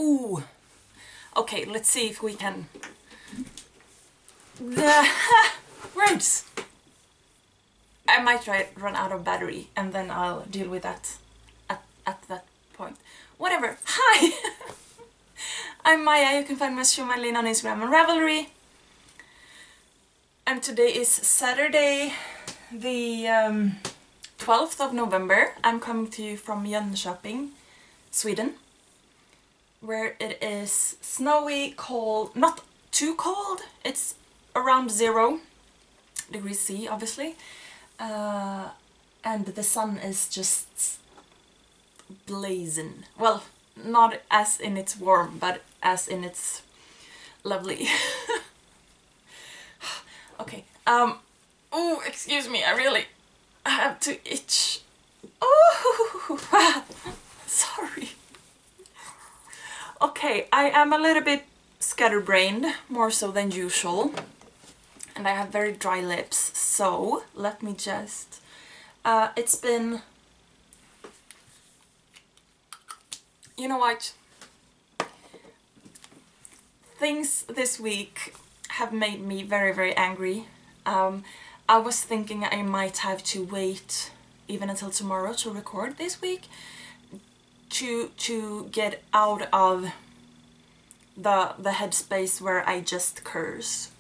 Ooh. Okay, let's see if we can... Words! I might run out of battery and then I'll deal with that at that point. Whatever. Hi! I'm Maya. You can find me as sjomajlin on Instagram and Ravelry. And today is Saturday, the 12th of November. I'm coming to you from Jönköping, Sweden, where it is snowy, cold, not too cold, it's around 0 degrees C, obviously, and the sun is just blazing. Well, not as in it's warm, but as in it's lovely. Okay, oh, excuse me, I have to itch. Oh, sorry. Okay, I am a little bit scatterbrained, more so than usual, and I have very dry lips, so let me just... it's been... You know what? Things this week have made me very, very angry. I was thinking I might have to wait even until tomorrow to record this week to get out of the headspace where I just curse.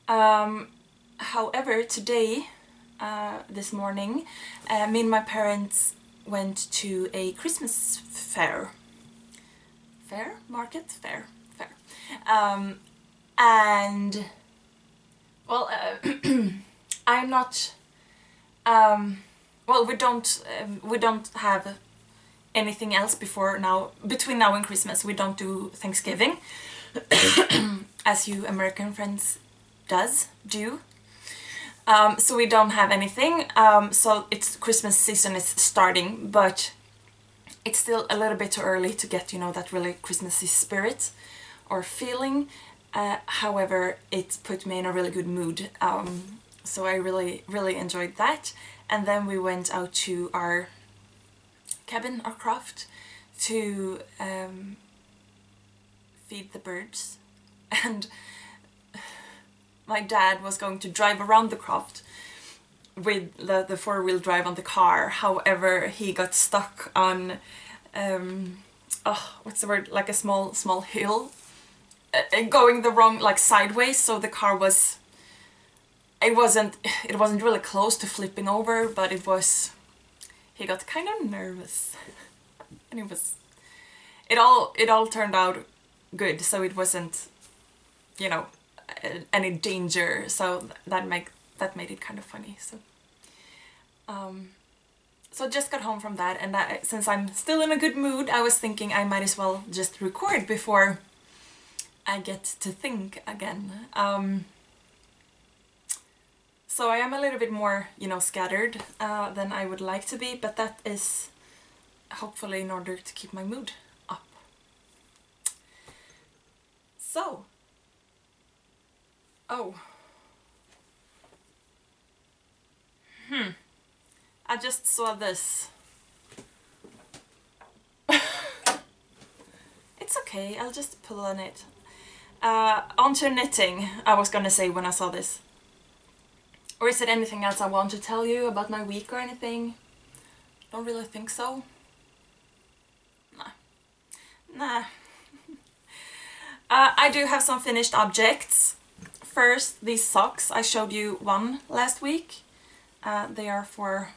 However, today, this morning, me and my parents went to a Christmas fair. Market? Fair. And, well, I'm not, well, we don't have anything else between now and Christmas. We don't do Thanksgiving, as you American friends do. So we don't have anything, so it's Christmas season is starting, but it's still a little bit too early to get, you know, that really Christmassy spirit or feeling. However, it put me in a really good mood, so I really enjoyed that. And then we went out to our cabin, our croft, to feed the birds, and my dad was going to drive around the croft with the four-wheel drive on the car. However, he got stuck on what's the word, like a small hill, going the wrong, like sideways, so the car was, it wasn't really close to flipping over, but he got kind of nervous, and it all turned out good, so it wasn't, you know, any danger, so that made it kind of funny. So just got home from that, and since I'm still in a good mood, I was thinking I might as well just record before I get to think again. So I am a little bit more, you know, scattered than I would like to be, but that is hopefully in order to keep my mood up. So, I just saw this. It's okay, I'll just pull on it. Onto knitting, I was gonna say when I saw this. Or is it anything else I want to tell you about my week or anything? Don't really think so. Nah. I do have some finished objects. First, these socks. I showed you one last week. They are for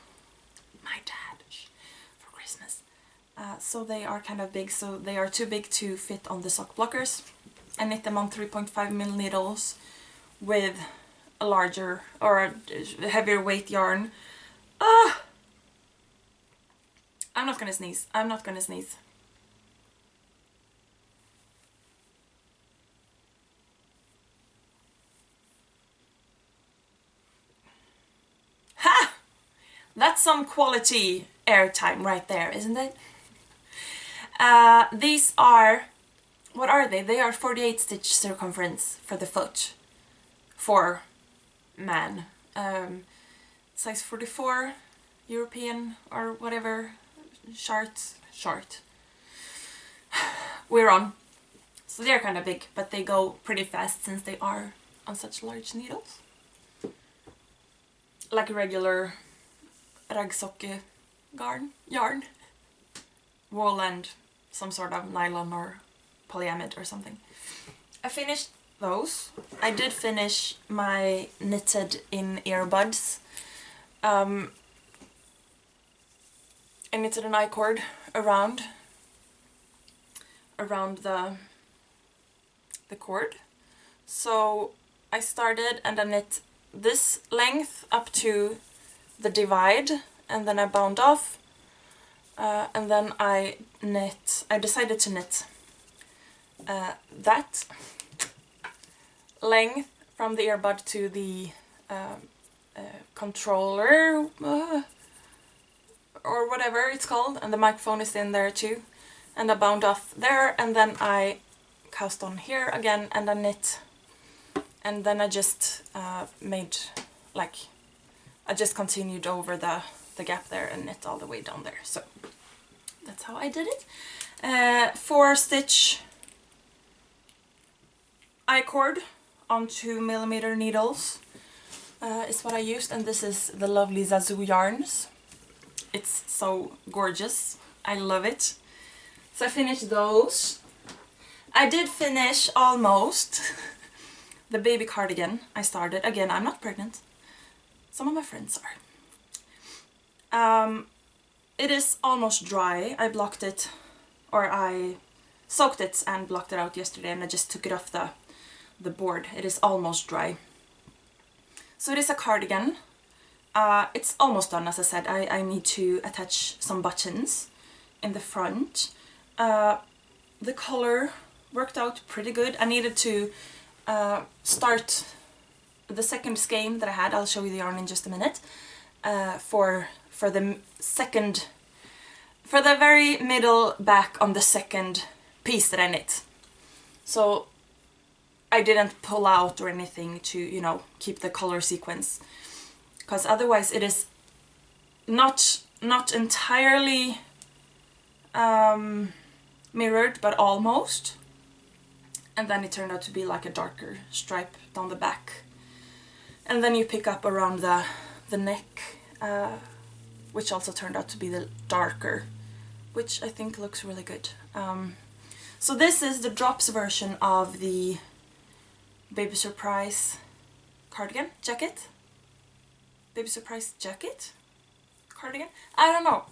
my dad for Christmas. So they are kind of big, so they are too big to fit on the sock blockers. I knit them on 3.5mm needles with a larger or a heavier weight yarn. I'm not gonna sneeze. Ha! That's some quality airtime right there, isn't it? These are, what are they? They are 48 stitch circumference for the foot for man. Size 44, European or whatever, short. we're on. So they're kind of big, but they go pretty fast since they are on such large needles. Like a regular raggsokke yarn. Wool and some sort of nylon or polyamide or something. I finished those. I did finish my knitted in earbuds. I knitted an I-cord around the cord. So I started and I knit this length up to the divide, and then I bound off, and then I decided to knit that length from the earbud to the controller or whatever it's called, and the microphone is in there too, and I bound off there, and then I cast on here again and I knit, and then I just made like I just continued over the gap there and knit all the way down there. So that's how I did it. 4-stitch I-cord on 2mm needles is what I used, and this is the lovely Zazu yarns. It's so gorgeous. I love it. So I finished those. I did finish almost the baby cardigan I started. Again, I'm not pregnant. Some of my friends are. It is almost dry. I blocked it, or I soaked it and blocked it out yesterday, and I just took it off the board. It is almost dry. So it is a cardigan. It's almost done, as I said. I need to attach some buttons in the front. The color worked out pretty good. I needed to start the second skein that I had. I'll show you the yarn in just a minute. For the very middle back on the second piece that I knit. So I didn't pull out or anything to, you know, keep the color sequence, because otherwise it is not entirely mirrored, but almost. And then it turned out to be like a darker stripe down the back. And then you pick up around the neck, which also turned out to be the darker, which I think looks really good. So this is the drops version of the Baby Surprise cardigan jacket. Baby Surprise jacket? Cardigan? I don't know.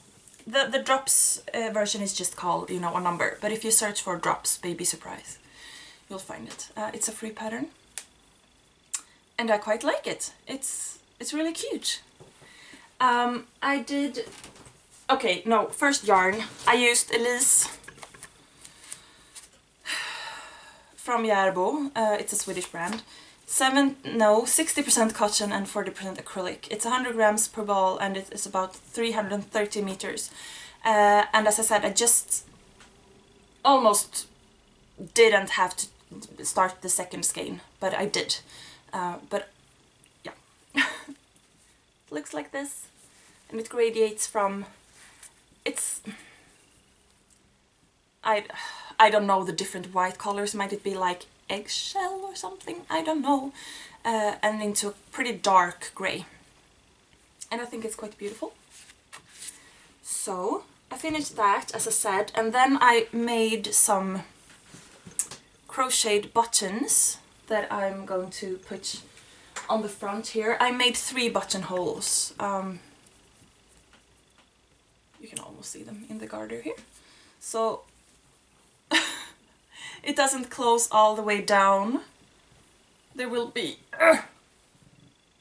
The drops version is just called, you know, a number. But if you search for drops Baby Surprise, you'll find it. It's a free pattern. And I quite like it. It's really cute. I did... Okay, no, first yarn. I used Elise from Järbo. It's a Swedish brand. 60% cotton and 40% acrylic. It's 100 grams per ball, and it is about 330 meters. And as I said, I just almost didn't have to start the second skein, but I did. But yeah, it looks like this, and it gradiates from, it's, I don't know the different white colors. Might it be like eggshell or something? I don't know. And into a pretty dark grey, and I think it's quite beautiful. So I finished that, as I said, and then I made some crocheted buttons that I'm going to put on the front here. I made 3 buttonholes. You can almost see them in the garter here. So it doesn't close all the way down. There will be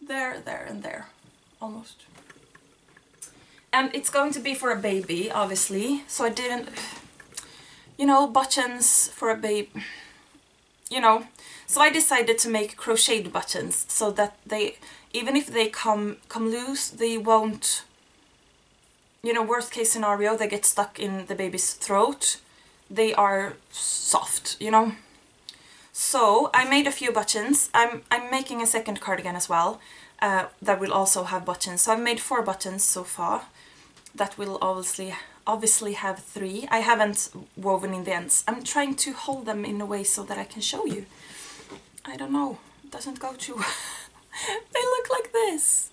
there, and there, almost. And it's going to be for a baby, obviously. So I didn't, you know, buttons for a baby, you know. So I decided to make crocheted buttons so that they, even if they come loose, they won't, you know, worst case scenario, they get stuck in the baby's throat. They are soft, you know. So I made a few buttons. I'm making a second cardigan as well that will also have buttons. So I've made 4 buttons so far that will obviously obviously have 3. I haven't woven in the ends. I'm trying to hold them in a way so that I can show you. I don't know, it doesn't go too they look like this.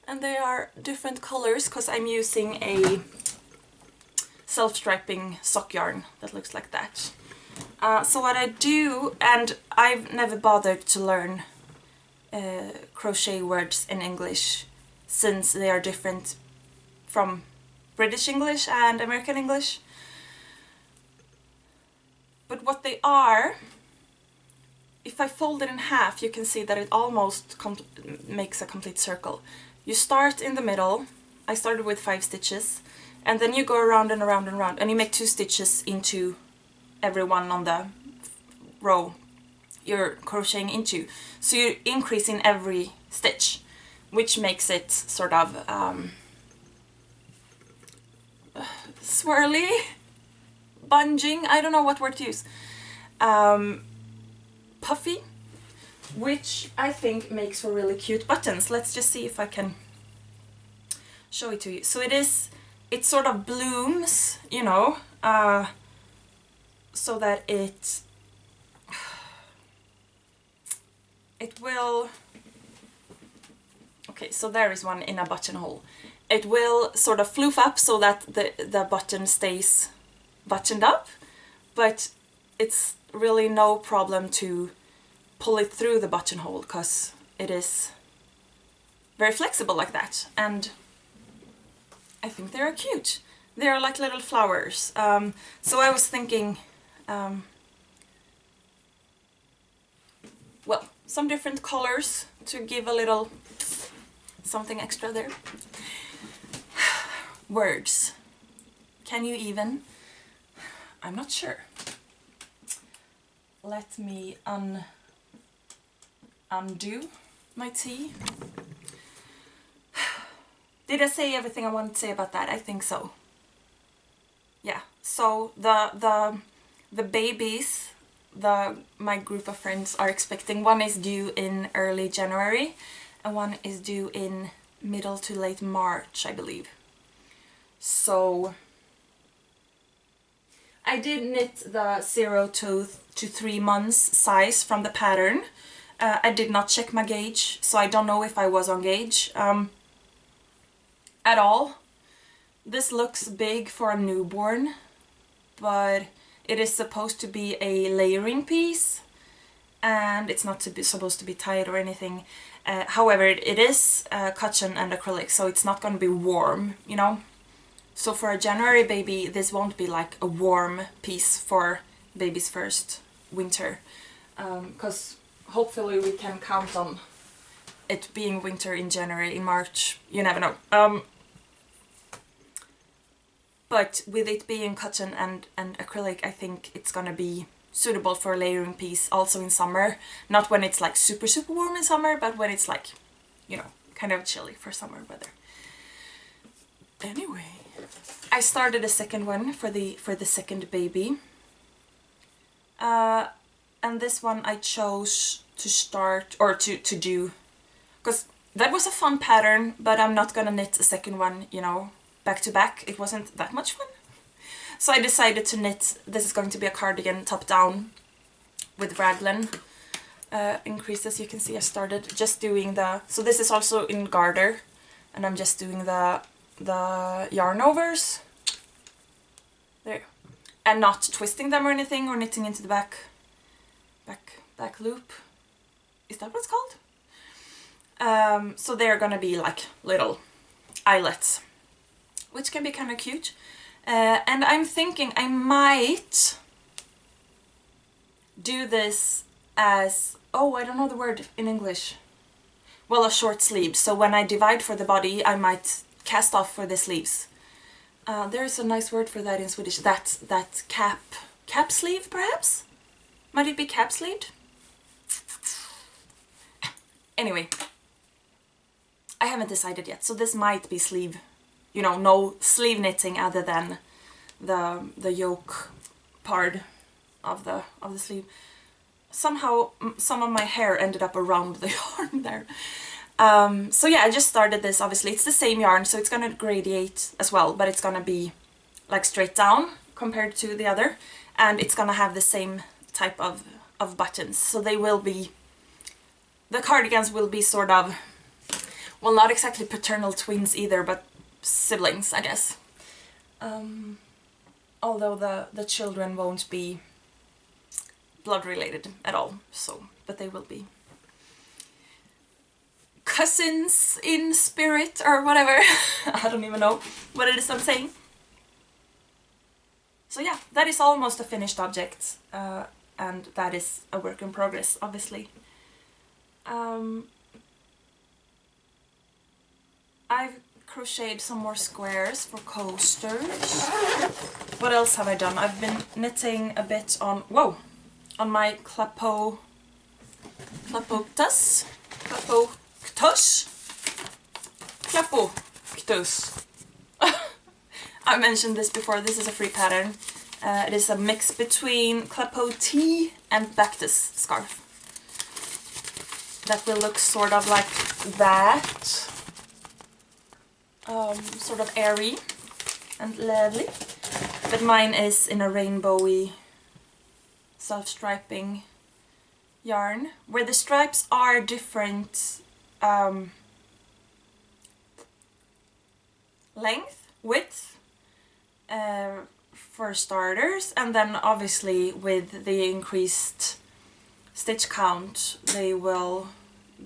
And they are different colors because I'm using a self-striping sock yarn that looks like that. So what I do, and I've never bothered to learn crochet words in English since they are different from British English and American English. But what they are, if I fold it in half, you can see that it almost makes a complete circle. You start in the middle. I started with 5 stitches, and then you go around and around and around, and you make 2 stitches into every one on the row you're crocheting into. So you increase in every stitch, which makes it sort of swirly, bunging, I don't know what word to use, puffy, which I think makes for really cute buttons. Let's just see if I can show it to you. So it sort of blooms, you know, so that it will, okay, so there is one in a buttonhole. It will sort of floof up so that the button stays buttoned up, but it's really no problem to pull it through the buttonhole because it is very flexible like that, and I think they are cute. They are like little flowers. So I was thinking, well, some different colors to give a little something extra there. Words. Can you even? I'm not sure. Let me undo my tea. Did I say everything I wanted to say about that? I think so. Yeah, so the babies my group of friends are expecting, one is due in early January and one is due in middle to late March, I believe. So I did knit the 0 to 3 months size from the pattern. I did not check my gauge, so I don't know if I was on gauge at all. This looks big for a newborn, but it is supposed to be a layering piece, and it's not supposed to be tied or anything. However, it is cotton and acrylic, so it's not going to be warm, you know. So for a January baby, this won't be like a warm piece for baby's first winter, because hopefully we can count on it being winter in January. In March, you never know. But with it being cotton and acrylic, I think it's gonna be suitable for a layering piece also in summer. Not when it's like super warm in summer, but when it's like, you know, kind of chilly for summer weather. Anyway, I started a second one for the second baby. And this one I chose to start, or to do, because that was a fun pattern, but I'm not gonna knit a second one, you know, back to back. It wasn't that much fun. So I decided to knit, this is going to be a cardigan top down with raglan increases. You can see I started just doing so this is also in garter, and I'm just doing the yarn overs there, and not twisting them or anything, or knitting into the back loop. Is that what it's called? So they're gonna be like little eyelets, which can be kind of cute. And I'm thinking I might do this as, oh, I don't know the word in English. Well, a short sleeve. So when I divide for the body, I might cast off for the sleeves. There's a nice word for that in Swedish. That cap sleeve, perhaps? Might it be cap sleeved? Anyway, I haven't decided yet. So this might be sleeve. You know, no sleeve knitting other than the yoke part of the sleeve. Somehow some of my hair ended up around the yarn there. So yeah, I just started this. Obviously it's the same yarn, so it's gonna gradiate as well, but it's gonna be like straight down compared to the other, and it's gonna have the same type of buttons. So they will be, the cardigans will be sort of, well, not exactly paternal twins either, but siblings, I guess. Although the children won't be blood related at all, so, but they will be cousins in spirit or whatever. I don't even know what it is I'm saying. So yeah, that is almost a finished object, and that is a work in progress, obviously. I've crocheted some more squares for coasters. What else have I done? I've been knitting a bit on, whoa, on my clapoctus. I mentioned this before, this is a free pattern. It is a mix between clapot tee and Bactus scarf. That will look sort of like that. Sort of airy and lovely. But mine is in a rainbowy self-striping yarn, where the stripes are different length, width, for starters, and then obviously with the increased stitch count they will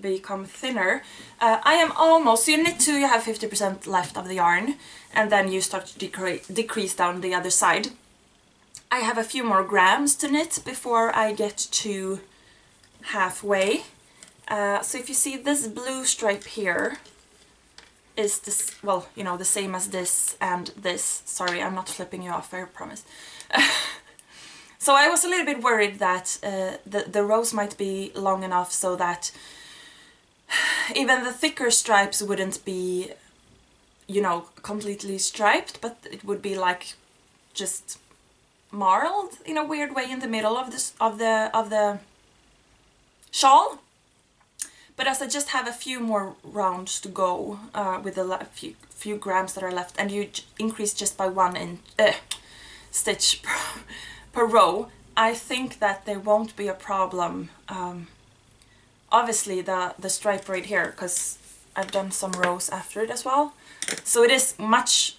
become thinner. I am almost, so you knit two, you have 50% left of the yarn, and then you start to decrease down the other side. I have a few more grams to knit before I get to halfway. So if you see this blue stripe here is this, well, you know, the same as this and this. Sorry, I'm not flipping you off, I promise. So I was a little bit worried that the rows might be long enough so that even the thicker stripes wouldn't be, you know, completely striped, but it would be like just marled in a weird way in the middle of this of the shawl. But as I just have a few more rounds to go with the few grams that are left, and you increase just by 1 stitch per row, I think that there won't be a problem. Obviously the stripe right here, because I've done some rows after it as well, so it is much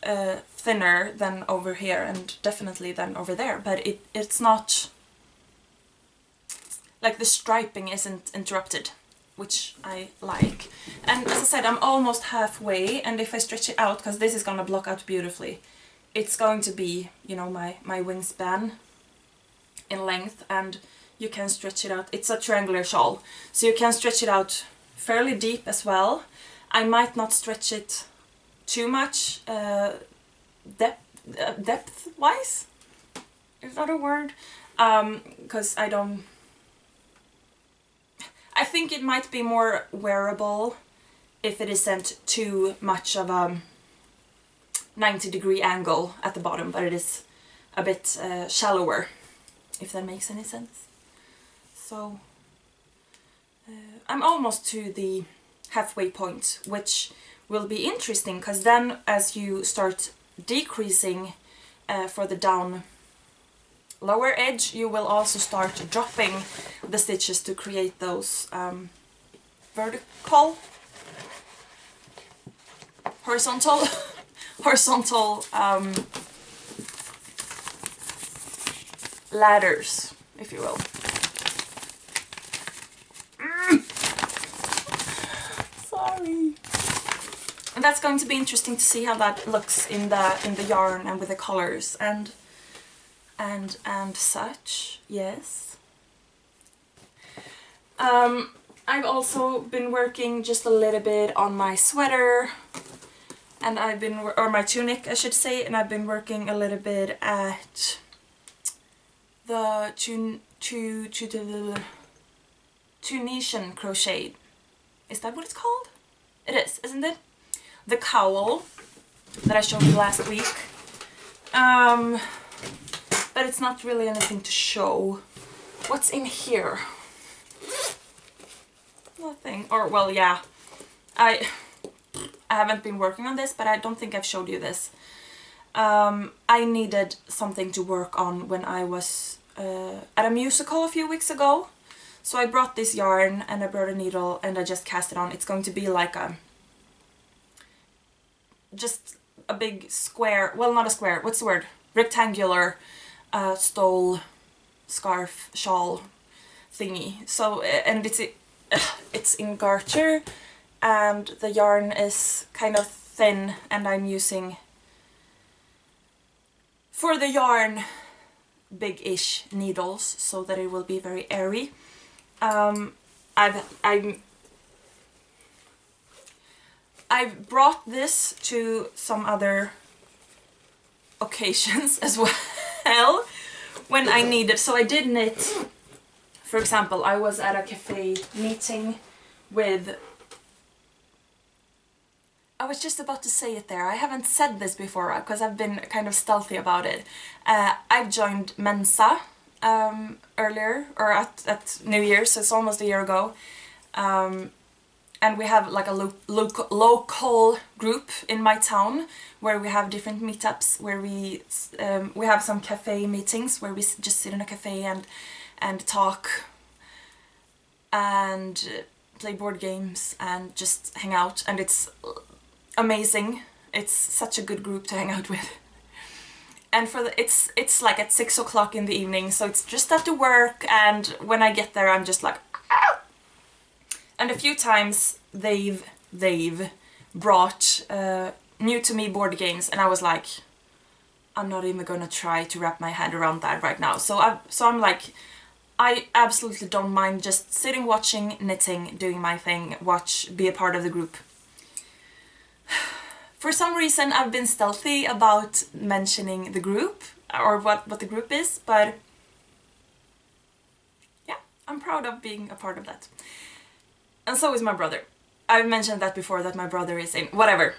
thinner than over here and definitely than over there, but it's not like the striping isn't interrupted, which I like. And as I said, I'm almost halfway, and if I stretch it out, because this is gonna block out beautifully, it's going to be, you know, my wingspan in length, and you can stretch it out. It's a triangular shawl, so you can stretch it out fairly deep as well. I might not stretch it too much depth-wise, is that a word? Because I think it might be more wearable if it isn't too much of a 90-degree angle at the bottom, but it is a bit shallower, if that makes any sense. So I'm almost to the halfway point, which will be interesting, because then as you start decreasing for the down lower edge, you will also start dropping the stitches to create those horizontal ladders, if you will. Sorry. And that's going to be interesting to see how that looks in the yarn and with the colors and such. Yes. I've also been working just a little bit on my sweater, and or my tunic, I should say, and I've been working a little bit at the Tunisian crochet. Is that what it's called? It is, isn't it? The cowl that I showed you last week. But it's not really anything to show. What's in here? Nothing. Or, well, yeah. I haven't been working on this, but I don't think I've showed you this. I needed something to work on when I was at a musical a few weeks ago. So I brought this yarn and I brought a needle and I just cast it on. It's going to be like just a big square, well, not a square, what's the word? Rectangular stole, scarf, shawl thingy. So, and it's in garter and the yarn is kind of thin, and I'm using, for the yarn, big-ish needles so that it will be very airy. I've brought this to some other occasions as well when I needed. So I did knit, for example, I was at a cafe meeting with, I was just about to say it there, I haven't said this before because I've been kind of stealthy about it. I've joined Mensa earlier, or at New Year's, so it's almost a year ago. And we have like a local group in my town where we have different meetups, where we have some cafe meetings where we just sit in a cafe and talk and play board games and just hang out, and it's amazing. It's such a good group to hang out with. And it's like at 6 o'clock in the evening, so it's just after work, and when I get there I'm just like, ow! And a few times they've brought new to me board games, and I was like, I'm not even gonna try to wrap my head around that right now. So I'm like, I absolutely don't mind just sitting, watching, knitting, doing my thing, be a part of the group. For some reason I've been stealthy about mentioning the group, or what the group is, but yeah, I'm proud of being a part of that. And so is my brother. I've mentioned that before, that my brother is in, whatever.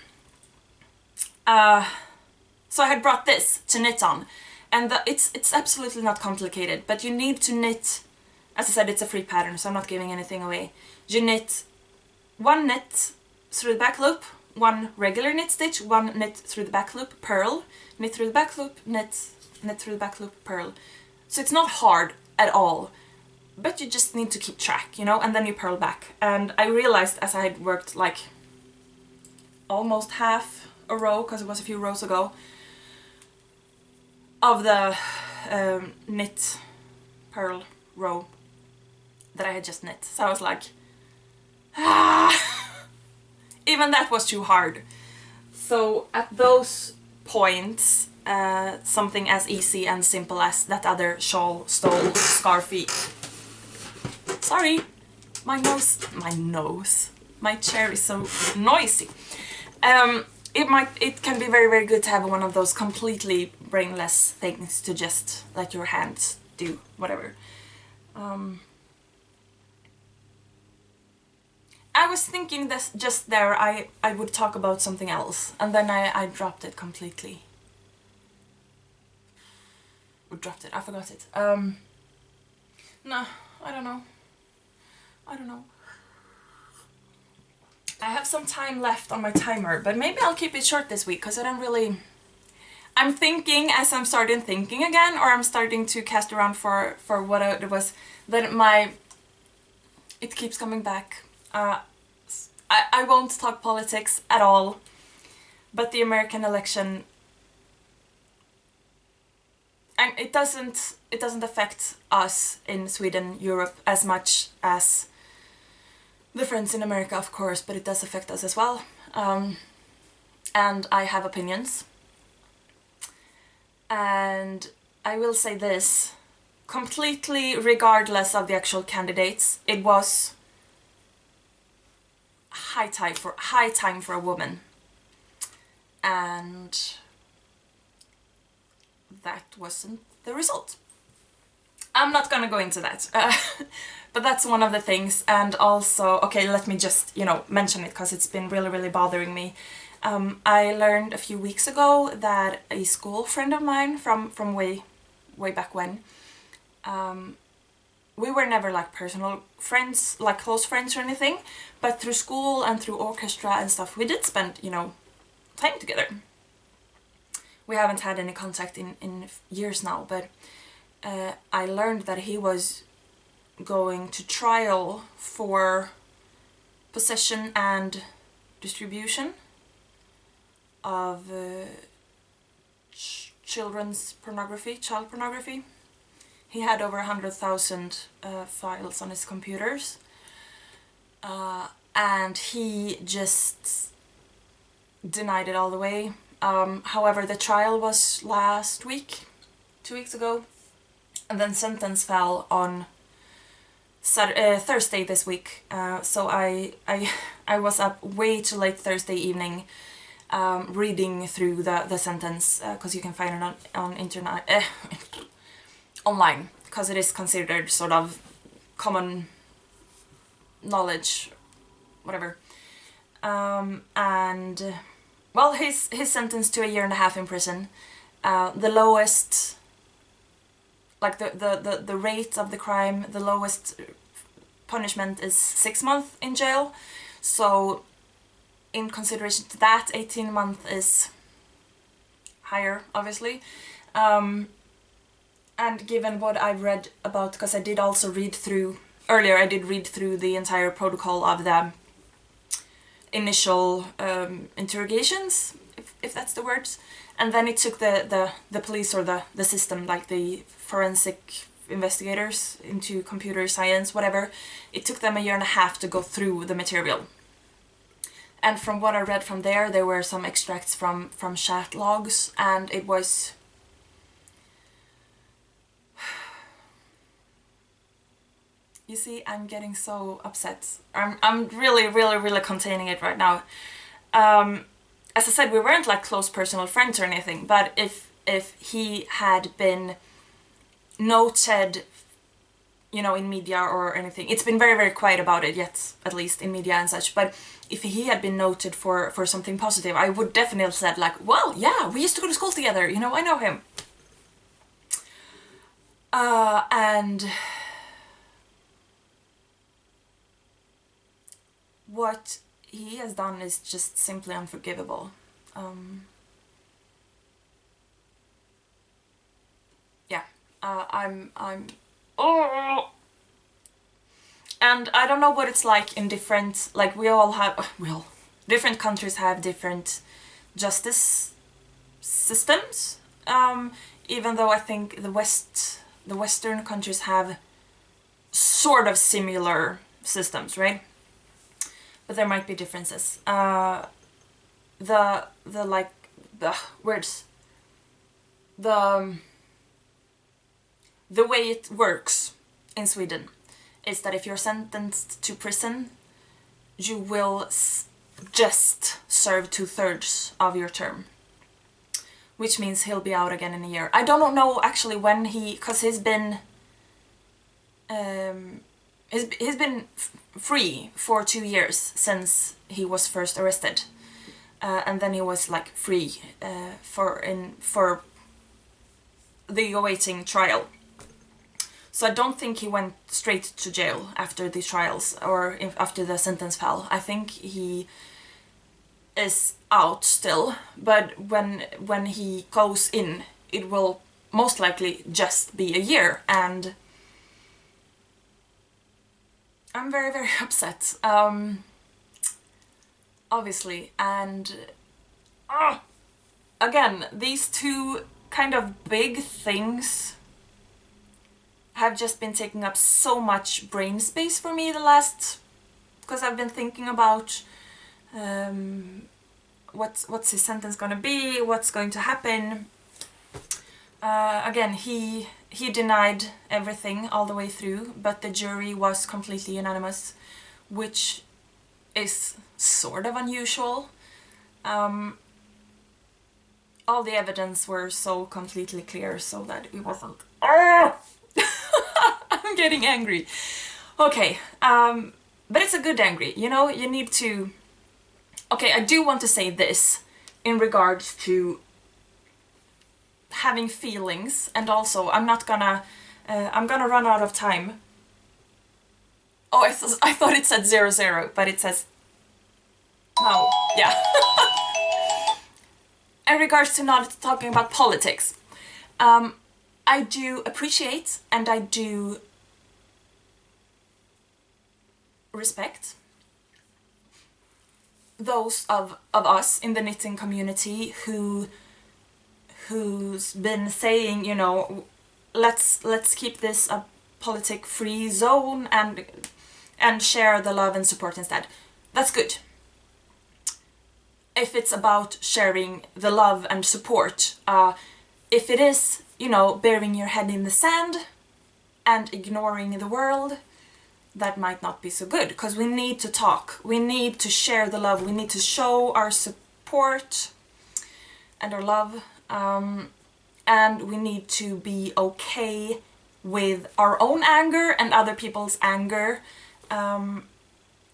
So I had brought this to knit on, and it's absolutely not complicated, but you need to knit, as I said, it's a free pattern, so I'm not giving anything away. You knit one knit through the back loop, one regular knit stitch, one knit through the back loop, purl, knit through the back loop, knit through the back loop, purl. So it's not hard at all, but you just need to keep track, you know, and then you purl back. And I realized as I had worked like almost half a row, because it was a few rows ago, of the knit purl row that I had just knit. So I was like, even that was too hard. So at those points, something as easy and simple as that other shawl, stole, scarfy. Sorry, my chair is so noisy. It can be very, very good to have one of those completely brainless things to just let your hands do whatever. I was thinking this just there I would talk about something else, and then I dropped it completely. I forgot it. No, I don't know. I have some time left on my timer, but maybe I'll keep it short this week, because I don't really... I'm thinking, as I'm starting thinking again, or I'm starting to cast around for what it was, that it keeps coming back. I won't talk politics at all, but the American election, and it doesn't affect us in Sweden, Europe as much as the friends in America, of course, but it does affect us as well. And I have opinions. And I will say this, completely regardless of the actual candidates, it was high time for a woman. And that wasn't the result. I'm not gonna go into that. But that's one of the things. And also, okay, let me just, you know, mention it, because it's been really, really bothering me. I learned a few weeks ago that a school friend of mine from way back when we were never like personal friends, like close friends or anything, but through school and through orchestra and stuff, we did spend, you know, time together. We haven't had any contact in years now, but I learned that he was going to trial for possession and distribution of children's pornography, child pornography. He had over 100,000 files on his computers, and he just denied it all the way. However, the trial was last week, 2 weeks ago, and then sentence fell on Thursday this week. So I was up way too late Thursday evening, reading through the sentence, because you can find it on internet, online, because it is considered sort of common knowledge, whatever. And well, he's sentenced to 1.5 years in prison. The lowest, like the rate of the crime, the lowest punishment is 6 months in jail. So in consideration to that, 18 months is higher, obviously. And given what I've read about, because I did also read through, earlier I did read through the entire protocol of the initial interrogations, if that's the words, and then it took the police or the system, like the forensic investigators into computer science, whatever, it took them 1.5 years to go through the material. And from what I read from there were some extracts from chat logs, and it was... You see, I'm getting so upset. I'm really containing it right now. As I said, we weren't like close personal friends or anything, but if he had been noted, you know, in media or anything, it's been very quiet about it yet, at least in media and such, but if he had been noted for something positive, I would definitely have said like, well, yeah, we used to go to school together, you know, I know him. And what he has done is just simply unforgivable. Yeah, I'm oh, and I don't know what it's like in different, like we all have, well, different countries have different justice systems. Even though I think the Western countries have sort of similar systems, right? But there might be differences. The way it works in Sweden is that if you're sentenced to prison, you will just serve 2/3 of your term, which means he'll be out again in a year. I don't know actually when because he's been free for 2 years since he was first arrested, and then he was like free for the awaiting trial. So I don't think he went straight to jail after the trials or after the sentence fell. I think he is out still, but when he goes in, it will most likely just be a year, and I'm very upset, obviously, and again, these two kind of big things have just been taking up so much brain space for me because I've been thinking about what's his sentence gonna be, what's going to happen. Again, he denied everything all the way through, but the jury was completely unanimous, which is sort of unusual. All the evidence were so completely clear, so that it wasn't... I'm getting angry. Okay, but it's a good angry, you know, you need to... Okay, I do want to say this in regards to having feelings, and also I'm gonna run out of time Oh, I thought it said 00, but it says... No, yeah. In regards to not talking about politics, I do appreciate and I do respect those of us in the knitting community who's been saying, you know, let's keep this a politic-free zone and share the love and support instead. That's good. If it's about sharing the love and support, if it is, you know, burying your head in the sand and ignoring the world, that might not be so good, because we need to talk, we need to share the love, we need to show our support and our love, and we need to be okay with our own anger and other people's anger, and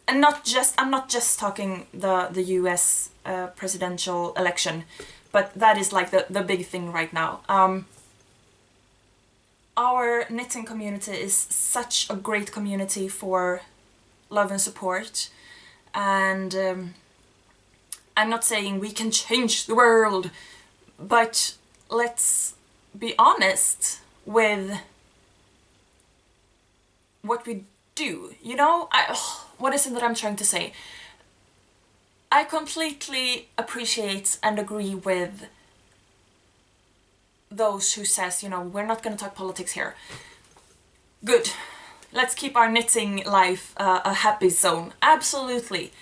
not just, I'm not just talking the US presidential election, but that is like the big thing right now. Our knitting community is such a great community for love and support, and I'm not saying we can change the world, but let's be honest with what we do, you know? What is it that I'm trying to say? I completely appreciate and agree with those who says, you know, we're not going to talk politics here. Good. Let's keep our knitting life a happy zone. Absolutely.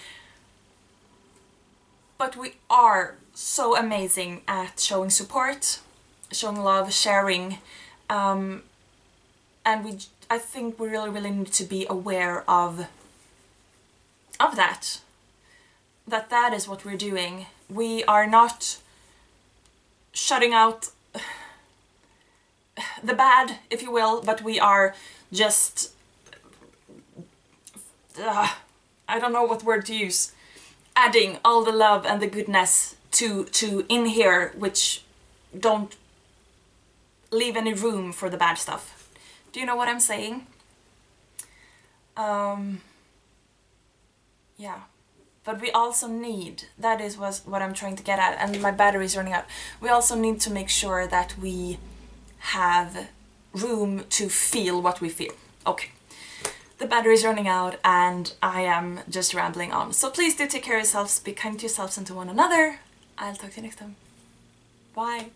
But we are so amazing at showing support, showing love, sharing, and I think we really need to be aware of that. That is what we're doing. We are not shutting out the bad, if you will, but we are just... I don't know what word to use. Adding all the love and the goodness to in here, which don't leave any room for the bad stuff. Do you know what I'm saying? Yeah. But we also need, that is what I'm trying to get at, and my battery is running out. We also need to make sure that we have room to feel what we feel. Okay. The battery is running out and I am just rambling on. So please do take care of yourselves, be kind to yourselves and to one another. I'll talk to you next time. Bye.